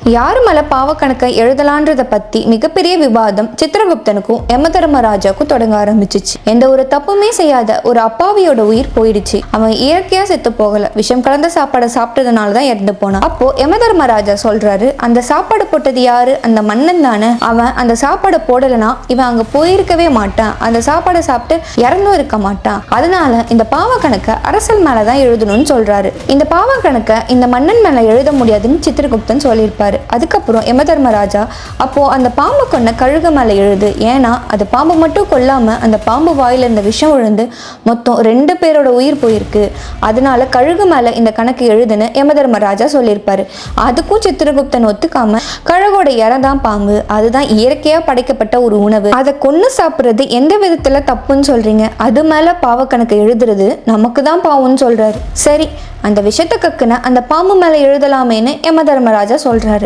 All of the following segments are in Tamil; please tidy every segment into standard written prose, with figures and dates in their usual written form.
யாரு மேல பாவக்கணக்கை எழுதலான்றத பத்தி மிகப்பெரிய விவாதம் சித்திரகுப்தனுக்கும் யமதர்மராஜாவுக்கும் தொடங்க ஆரம்பிச்சிச்சு. எந்த ஒரு தப்புமே செய்யாத ஒரு அப்பாவியோட உயிர் போயிடுச்சு. அவன் இயற்கையா செத்து போகல, விஷம் கலந்த சாப்பாடை சாப்பிட்டதுனாலதான் இறந்து போனான். அப்போ யமதர்மராஜா சொல்றாரு, அந்த சாப்பாடு போட்டது யாரு? அந்த மன்னன் தானே. அவன் அந்த சாப்பாடு போடலனா இவன் அங்க போயிருக்கவே மாட்டான், அந்த சாப்பாடை சாப்பிட்டு இறந்தும் இருக்க மாட்டான். அதனால இந்த பாவக்கணக்கை அரசல் மேலதான் எழுதணும்னு சொல்றாரு. இந்த பாவக்கணக்கை இந்த மன்னன் மேல எழுத முடியாதுன்னு சித்திரகுப்தன் சொல்லியிருப்பாரு. அதுக்கப்புறம் யமதர்மராஜா, அப்போ அந்த பாம்பு கொன்ன கழுகு மேல எழுது, ஏன்னா அது பாம்பு மட்டும் கொல்லாம அந்த பாம்பு வாயில இருந்த விஷம் விழுந்து மொத்தம் 2 பேரோட உயிர் போயிருக்கு, அதனால கழுகு மேல இந்த கணக்கு எழுதுன்னு யமதர்மராஜா சொல்லியிருப்பாரு. அதுக்கும் சித்திரகுப்தன் ஒத்துக்காம, கழுகோட இறதான் பாம்பு, அதுதான் இயற்கையா படைக்கப்பட்ட ஒரு உணவு, அதை கொன்னு சாப்பிடுறது எந்த விதத்துல தப்புன்னு சொல்றீங்க, அது மேல பாவக்கணக்கு எழுதுறது நமக்கு தான் பாவம்னு சொல்றாரு. சரி, அந்த விஷத்தை கக்குன அந்த பாம்பு மேல எழுதலாமேன்னு யமதர்மராஜா சொல்றாரு.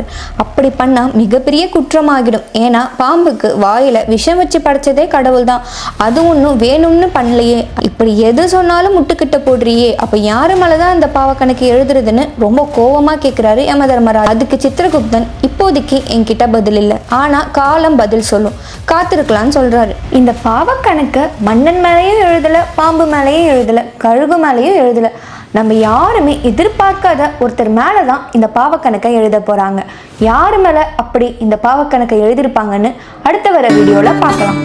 அப்படி பண்ணா மிகப்பெரிய குற்றமாகிடும். ஏன்னா பாம்புக்கு வாயில விஷம் வச்சு படைச்சதே கடவுள் தான், அது ஒன்றும் வேணும்னு பண்ணலையே, இப்படி எது சொன்னாலும் முட்டுக்கிட்ட போடுறியே, அப்ப யாரு மேலதான் அந்த பாவக்கணக்கு எழுதுறதுன்னு ரொம்ப கோபமா கேட்கிறாரு யமதர்மராஜா. அதுக்கு சித்திரகுப்தன், இப்போதைக்கு என்கிட்ட பதில் இல்லை, ஆனா காலம் பதில் சொல்லும், காத்திருக்கலாம்னு சொல்றாரு. இந்த பாவக்கணக்கு மன்னன் மேலேயும் எழுதல, பாம்பு மேலேயும் எழுதல, கழுகு மேலேயும் எழுதல, நம்ம யாருமே எதிர்பார்க்காத ஒருத்தர் மேலே தான் இந்த பாவக்கணக்கை எழுத போகிறாங்க. யார் மேலே அப்படி இந்த பாவக்கணக்கை எழுதியிருப்பாங்கன்னு அடுத்த வர வீடியோவில் பார்க்கலாம்.